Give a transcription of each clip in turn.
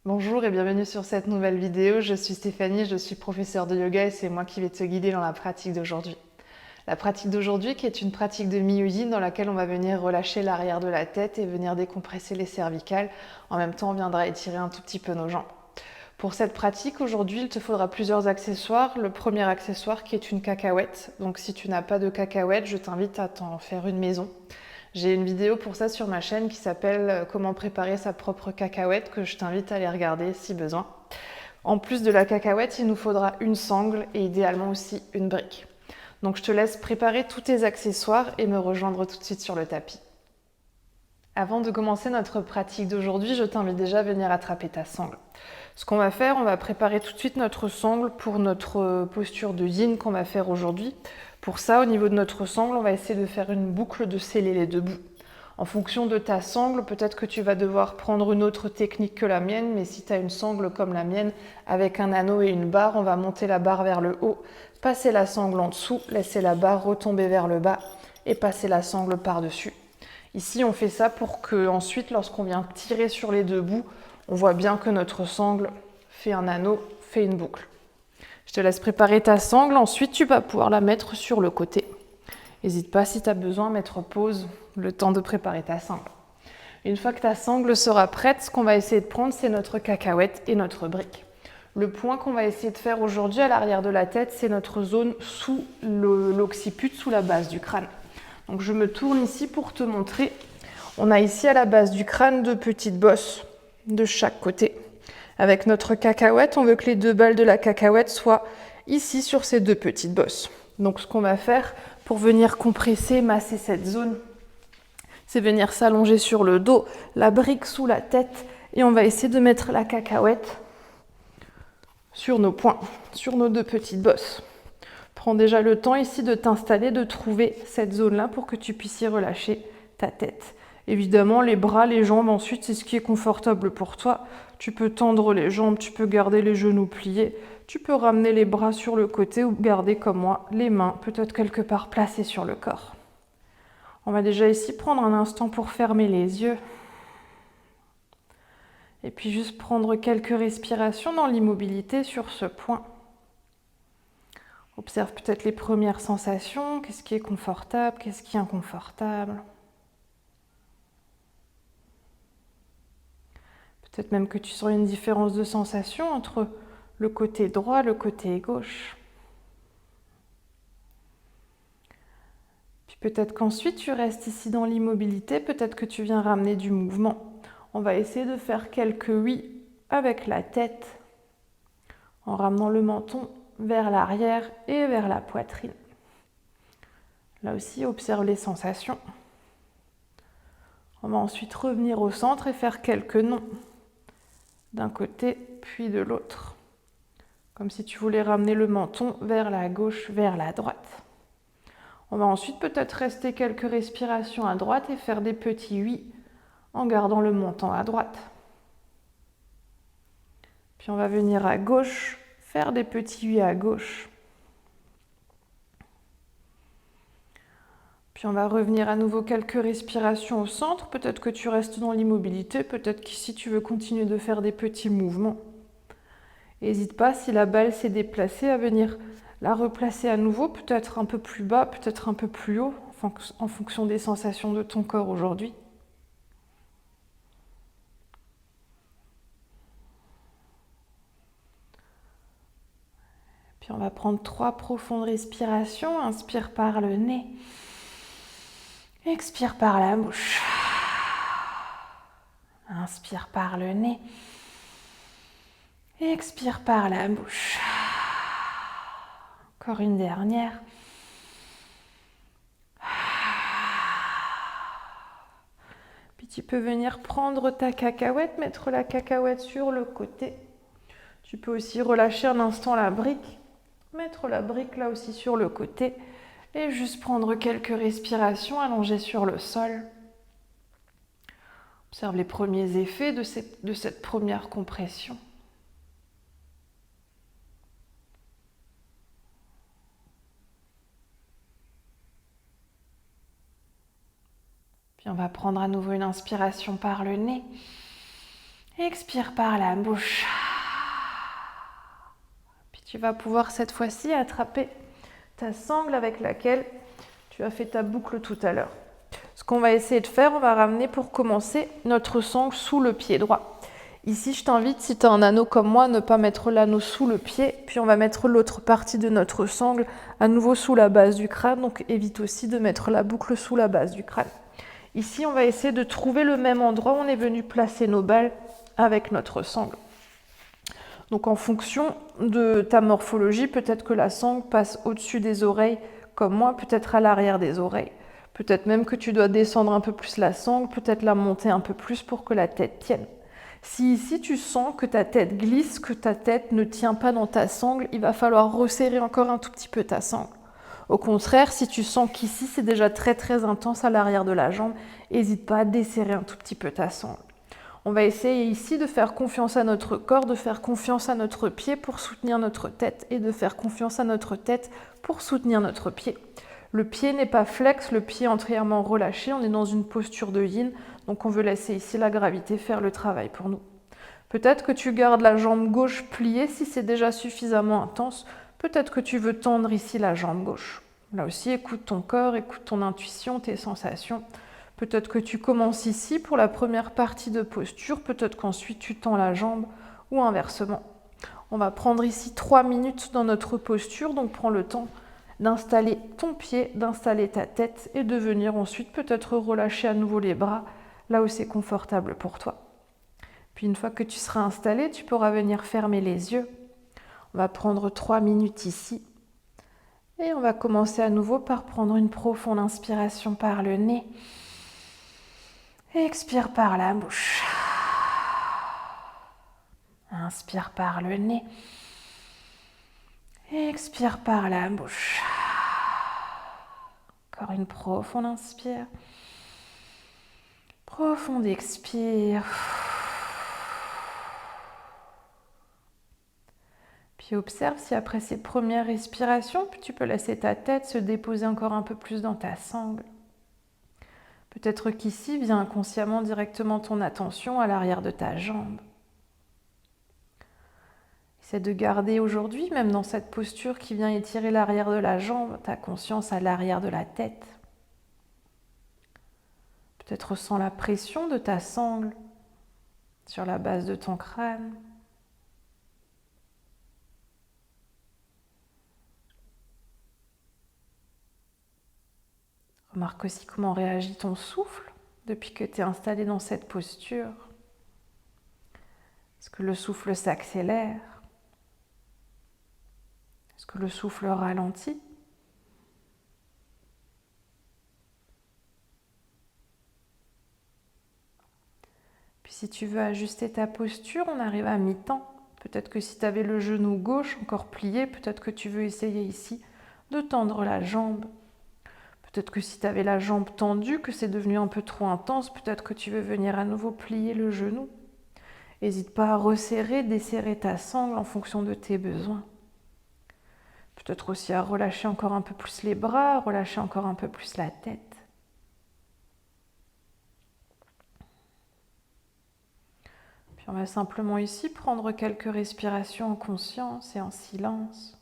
Bonjour et bienvenue sur cette nouvelle vidéo. Je suis Stéphanie, je suis professeure de yoga et c'est moi qui vais te guider dans la pratique d'aujourd'hui. La pratique d'aujourd'hui qui est une pratique de Miyuji dans laquelle on va venir relâcher l'arrière de la tête et venir décompresser les cervicales. En même temps, on viendra étirer un tout petit peu nos jambes. Pour cette pratique, aujourd'hui, il te faudra plusieurs accessoires. Le premier accessoire qui est une cacahuète. Donc si tu n'as pas de cacahuète, je t'invite à t'en faire une maison. J'ai une vidéo pour ça sur ma chaîne qui s'appelle Comment préparer sa propre cacahuète que je t'invite à aller regarder si besoin. En plus de la cacahuète, il nous faudra une sangle et idéalement aussi une brique. Donc je te laisse préparer tous tes accessoires et me rejoindre tout de suite sur le tapis. Avant de commencer notre pratique d'aujourd'hui, je t'invite déjà à venir attraper ta sangle. Ce qu'on va faire, on va préparer tout de suite notre sangle pour notre posture de yin qu'on va faire aujourd'hui. Pour ça, au niveau de notre sangle, on va essayer de faire une boucle de sceller les deux bouts. En fonction de ta sangle, peut-être que tu vas devoir prendre une autre technique que la mienne, mais si tu as une sangle comme la mienne, avec un anneau et une barre, on va monter la barre vers le haut, passer la sangle en dessous, laisser la barre retomber vers le bas et passer la sangle par-dessus. Ici, on fait ça pour que ensuite, lorsqu'on vient tirer sur les deux bouts, on voit bien que notre sangle fait un anneau, fait une boucle. Je te laisse préparer ta sangle, ensuite tu vas pouvoir la mettre sur le côté. N'hésite pas si tu as besoin de mettre pause le temps de préparer ta sangle. Une fois que ta sangle sera prête, ce qu'on va essayer de prendre, c'est notre cacahuète et notre brique. Le point qu'on va essayer de faire aujourd'hui à l'arrière de la tête, c'est notre zone sous l'occiput, sous la base du crâne. Donc je me tourne ici pour te montrer. On a ici à la base du crâne deux petites bosses de chaque côté. Avec notre cacahuète, on veut que les deux balles de la cacahuète soient ici sur ces deux petites bosses. Donc ce qu'on va faire pour venir compresser, masser cette zone, c'est venir s'allonger sur le dos, la brique sous la tête, et on va essayer de mettre la cacahuète sur nos poings, sur nos deux petites bosses. Prends déjà le temps ici de t'installer, de trouver cette zone-là pour que tu puisses y relâcher ta tête. Évidemment, les bras, les jambes, ensuite, c'est ce qui est confortable pour toi. Tu peux tendre les jambes, tu peux garder les genoux pliés, tu peux ramener les bras sur le côté ou garder comme moi les mains, peut-être quelque part placées sur le corps. On va déjà ici prendre un instant pour fermer les yeux. Et puis juste prendre quelques respirations dans l'immobilité sur ce point. Observe peut-être les premières sensations, qu'est-ce qui est confortable, qu'est-ce qui est inconfortable. Peut-être même que tu sens une différence de sensation entre le côté droit et le côté gauche. Puis peut-être qu'ensuite tu restes ici dans l'immobilité, peut-être que tu viens ramener du mouvement. On va essayer de faire quelques oui avec la tête en ramenant le menton vers l'arrière et vers la poitrine. Là aussi, observe les sensations. On va ensuite revenir au centre et faire quelques noms d'un côté puis de l'autre. Comme si tu voulais ramener le menton vers la gauche, vers la droite. On va ensuite peut-être rester quelques respirations à droite et faire des petits oui en gardant le menton à droite. Puis on va venir à gauche, faire des petits oui à gauche. Puis on va revenir à nouveau quelques respirations au centre. Peut-être que tu restes dans l'immobilité, peut-être qu'ici tu veux continuer de faire des petits mouvements. N'hésite pas, si la balle s'est déplacée, à venir la replacer à nouveau, peut-être un peu plus bas, peut-être un peu plus haut, en fonction des sensations de ton corps aujourd'hui. Puis on va prendre 3 profondes respirations. Inspire par le nez. Expire par la bouche. Inspire par le nez. Expire par la bouche. Encore une dernière. Puis tu peux venir prendre ta cacahuète, mettre la cacahuète sur le côté. Tu peux aussi relâcher un instant la brique, mettre la brique là aussi sur le côté et juste prendre quelques respirations allongées sur le sol. Observe les premiers effets de cette première compression. Puis on va prendre à nouveau une inspiration par le nez. Expire par la bouche. Puis tu vas pouvoir cette fois-ci attraper ta sangle avec laquelle tu as fait ta boucle tout à l'heure. Ce qu'on va essayer de faire, on va ramener pour commencer notre sangle sous le pied droit. Ici, je t'invite, si tu as un anneau comme moi, à ne pas mettre l'anneau sous le pied, puis on va mettre l'autre partie de notre sangle à nouveau sous la base du crâne, donc évite aussi de mettre la boucle sous la base du crâne. Ici, on va essayer de trouver le même endroit où on est venu placer nos balles avec notre sangle. Donc en fonction de ta morphologie, peut-être que la sangle passe au-dessus des oreilles, comme moi, peut-être à l'arrière des oreilles. Peut-être même que tu dois descendre un peu plus la sangle, peut-être la monter un peu plus pour que la tête tienne. Si ici tu sens que ta tête glisse, que ta tête ne tient pas dans ta sangle, il va falloir resserrer encore un tout petit peu ta sangle. Au contraire, si tu sens qu'ici c'est déjà très très intense à l'arrière de la jambe, n'hésite pas à desserrer un tout petit peu ta sangle. On va essayer ici de faire confiance à notre corps, de faire confiance à notre pied pour soutenir notre tête et de faire confiance à notre tête pour soutenir notre pied. Le pied n'est pas flex, le pied est entièrement relâché, on est dans une posture de yin, donc on veut laisser ici la gravité faire le travail pour nous. Peut-être que tu gardes la jambe gauche pliée si c'est déjà suffisamment intense, peut-être que tu veux tendre ici la jambe gauche. Là aussi, écoute ton corps, écoute ton intuition, tes sensations. Peut-être que tu commences ici pour la première partie de posture, peut-être qu'ensuite tu tends la jambe ou inversement. On va prendre ici 3 minutes dans notre posture, donc prends le temps d'installer ton pied, d'installer ta tête et de venir ensuite peut-être relâcher à nouveau les bras là où c'est confortable pour toi. Puis une fois que tu seras installé, tu pourras venir fermer les yeux. On va prendre 3 minutes ici et on va commencer à nouveau par prendre une profonde inspiration par le nez. Expire par la bouche. Inspire par le nez. Expire par la bouche. Encore une profonde inspire. Profonde expire. Puis observe si après ces premières respirations, tu peux laisser ta tête se déposer encore un peu plus dans ta sangle. Peut-être qu'ici vient inconsciemment directement ton attention à l'arrière de ta jambe. Essaie de garder aujourd'hui, même dans cette posture qui vient étirer l'arrière de la jambe, ta conscience à l'arrière de la tête. Peut-être ressens la pression de ta sangle sur la base de ton crâne. Remarque aussi comment réagit ton souffle depuis que tu es installé dans cette posture. Est-ce que le souffle s'accélère? Est-ce que le souffle ralentit? Puis si tu veux ajuster ta posture, on arrive à mi-temps. Peut-être que si tu avais le genou gauche encore plié, peut-être que tu veux essayer ici de tendre la jambe. Peut-être que si tu avais la jambe tendue, que c'est devenu un peu trop intense, peut-être que tu veux venir à nouveau plier le genou. N'hésite pas à resserrer, desserrer ta sangle en fonction de tes besoins. Peut-être aussi à relâcher encore un peu plus les bras, relâcher encore un peu plus la tête. Puis on va simplement ici prendre quelques respirations en conscience et en silence.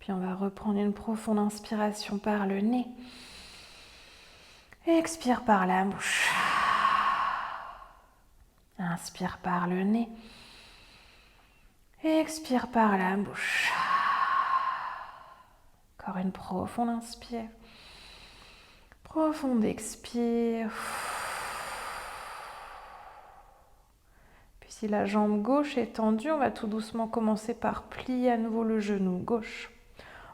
Puis on va reprendre une profonde inspiration par le nez. Expire par la bouche. Inspire par le nez. Expire par la bouche. Encore une profonde inspire. Profonde expire. Puis si la jambe gauche est tendue, on va tout doucement commencer par plier à nouveau le genou gauche.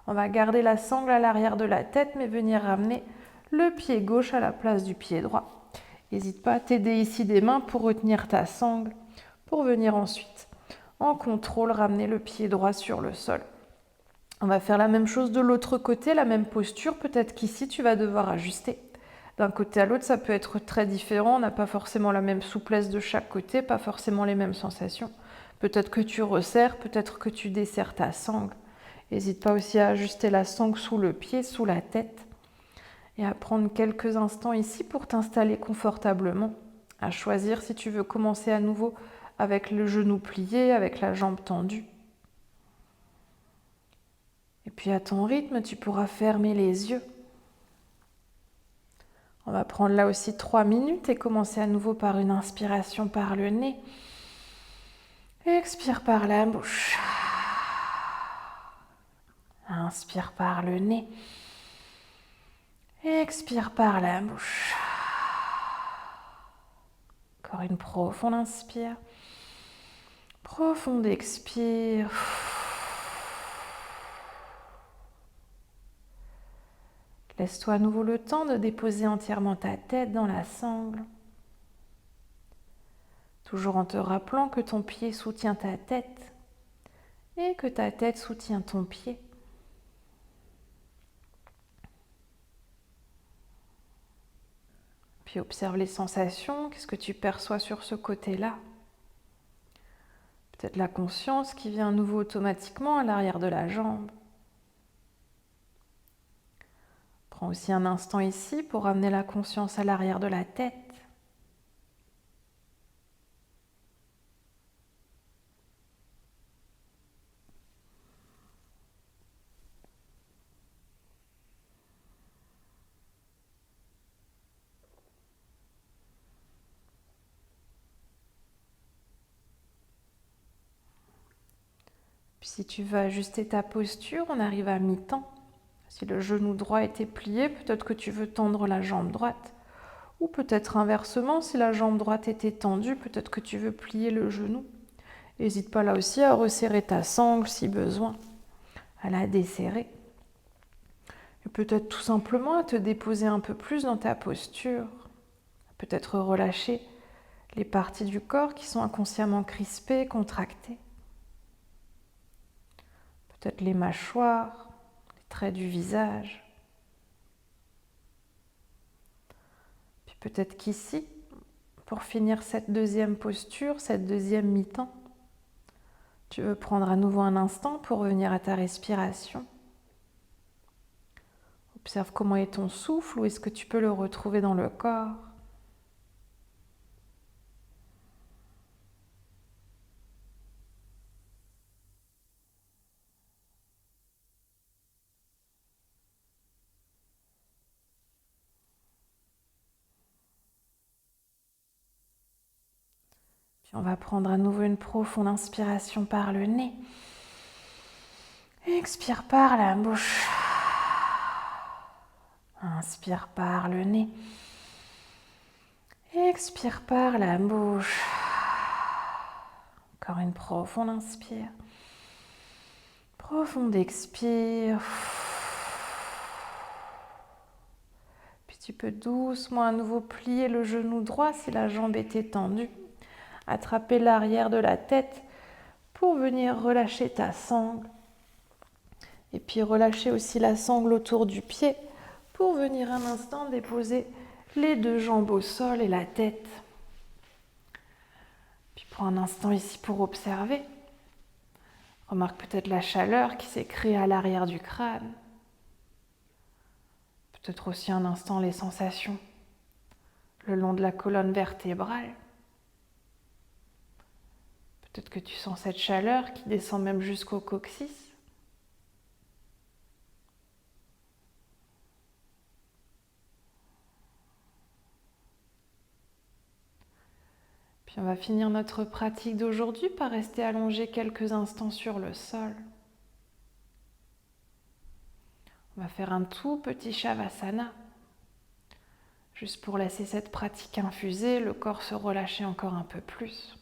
On va garder la sangle à l'arrière de la tête, mais venir ramener le pied gauche à la place du pied droit. N'hésite pas à t'aider ici des mains pour retenir ta sangle, pour venir ensuite En contrôle, ramenez le pied droit sur le sol. On va faire la même chose de l'autre côté, la même posture. Peut-être qu'ici, tu vas devoir ajuster. D'un côté à l'autre, ça peut être très différent. On n'a pas forcément la même souplesse de chaque côté, pas forcément les mêmes sensations. Peut-être que tu resserres, peut-être que tu desserres ta sangle. N'hésite pas aussi à ajuster la sangle sous le pied, sous la tête. Et à prendre quelques instants ici pour t'installer confortablement. À choisir si tu veux commencer à nouveau avec le genou plié, avec la jambe tendue. Et puis à ton rythme, tu pourras fermer les yeux. On va prendre là aussi 3 minutes et commencer à nouveau par une inspiration par le nez. Expire par la bouche. Inspire par le nez. Expire par la bouche. Encore une profonde inspire. Profonde expire. Laisse-toi à nouveau le temps de déposer entièrement ta tête dans la sangle. Toujours en te rappelant que ton pied soutient ta tête et que ta tête soutient ton pied. Puis observe les sensations, qu'est-ce que tu perçois sur ce côté-là? Peut-être la conscience qui vient à nouveau automatiquement à l'arrière de la jambe. Prends aussi un instant ici pour ramener la conscience à l'arrière de la tête. Puis si tu veux ajuster ta posture, on arrive à mi-temps. Si le genou droit était plié, peut-être que tu veux tendre la jambe droite. Ou peut-être inversement, si la jambe droite était tendue, peut-être que tu veux plier le genou. N'hésite pas là aussi à resserrer ta sangle si besoin, à la desserrer. Et peut-être tout simplement à te déposer un peu plus dans ta posture. Peut-être relâcher les parties du corps qui sont inconsciemment crispées, contractées. Peut-être les mâchoires, les traits du visage. Puis peut-être qu'ici, pour finir cette deuxième posture, cette deuxième mi-temps, tu veux prendre à nouveau un instant pour revenir à ta respiration. Observe comment est ton souffle, où est-ce que tu peux le retrouver dans le corps. Puis on va prendre à nouveau une profonde inspiration par le nez. Expire par la bouche. Inspire par le nez. Expire par la bouche. Encore une profonde inspire. Profonde expire. Puis tu peux doucement à nouveau plier le genou droit si la jambe était tendue. Attraper l'arrière de la tête pour venir relâcher ta sangle. Et puis relâcher aussi la sangle autour du pied pour venir un instant déposer les deux jambes au sol et la tête. Puis prends un instant ici pour observer. Remarque peut-être la chaleur qui s'est créée à l'arrière du crâne. Peut-être aussi un instant les sensations le long de la colonne vertébrale. Peut-être que tu sens cette chaleur qui descend même jusqu'au coccyx. Puis on va finir notre pratique d'aujourd'hui par rester allongé quelques instants sur le sol. On va faire un tout petit Shavasana, juste pour laisser cette pratique infuser, le corps se relâcher encore un peu plus.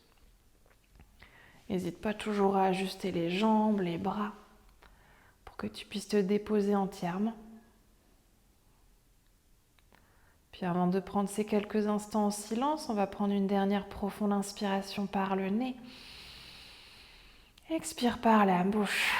N'hésite pas toujours à ajuster les jambes, les bras, pour que tu puisses te déposer entièrement. Puis avant de prendre ces quelques instants en silence, on va prendre une dernière profonde inspiration par le nez. Expire par la bouche.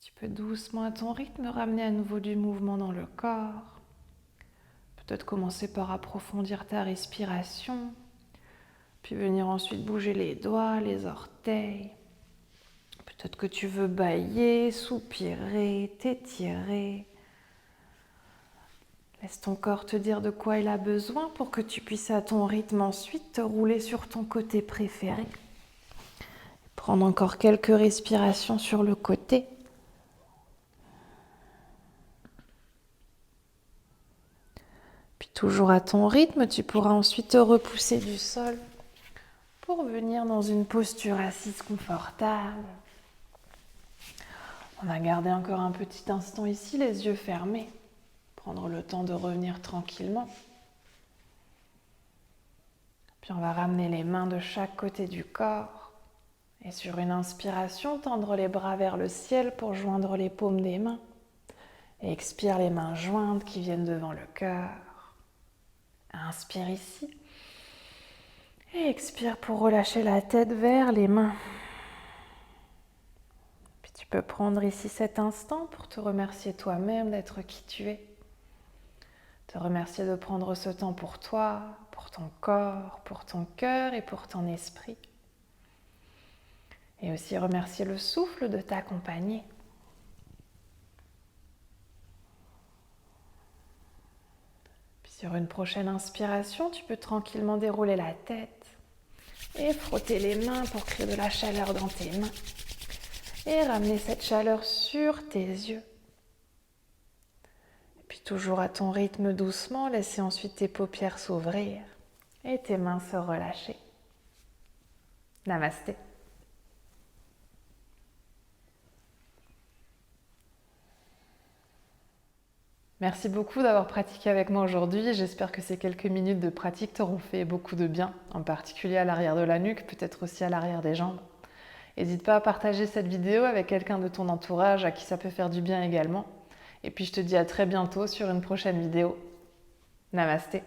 Tu peux doucement à ton rythme ramener à nouveau du mouvement dans le corps. Peut-être commencer par approfondir ta respiration, puis venir ensuite bouger les doigts, les orteils. Peut-être que tu veux bâiller, soupirer, t'étirer. Laisse ton corps te dire de quoi il a besoin pour que tu puisses à ton rythme ensuite te rouler sur ton côté préféré. Prendre encore quelques respirations sur le côté. Puis toujours à ton rythme, tu pourras ensuite te repousser du sol pour venir dans une posture assise confortable. On va garder encore un petit instant ici, les yeux fermés. Prendre le temps de revenir tranquillement. Puis on va ramener les mains de chaque côté du corps. Et sur une inspiration, tendre les bras vers le ciel pour joindre les paumes des mains. Et expire les mains jointes qui viennent devant le cœur. Inspire ici. Et expire pour relâcher la tête vers les mains. Puis tu peux prendre ici cet instant pour te remercier toi-même d'être qui tu es. Te remercier de prendre ce temps pour toi, pour ton corps, pour ton cœur et pour ton esprit. Et aussi remercier le souffle de t'accompagner. Puis sur une prochaine inspiration, tu peux tranquillement dérouler la tête et frotter les mains pour créer de la chaleur dans tes mains. Et ramener cette chaleur sur tes yeux. Et puis toujours à ton rythme doucement, laisser ensuite tes paupières s'ouvrir et tes mains se relâcher. Namasté. Merci beaucoup d'avoir pratiqué avec moi aujourd'hui. J'espère que ces quelques minutes de pratique t'auront fait beaucoup de bien, en particulier à l'arrière de la nuque, peut-être aussi à l'arrière des jambes. N'hésite pas à partager cette vidéo avec quelqu'un de ton entourage à qui ça peut faire du bien également. Et puis je te dis à très bientôt sur une prochaine vidéo. Namasté.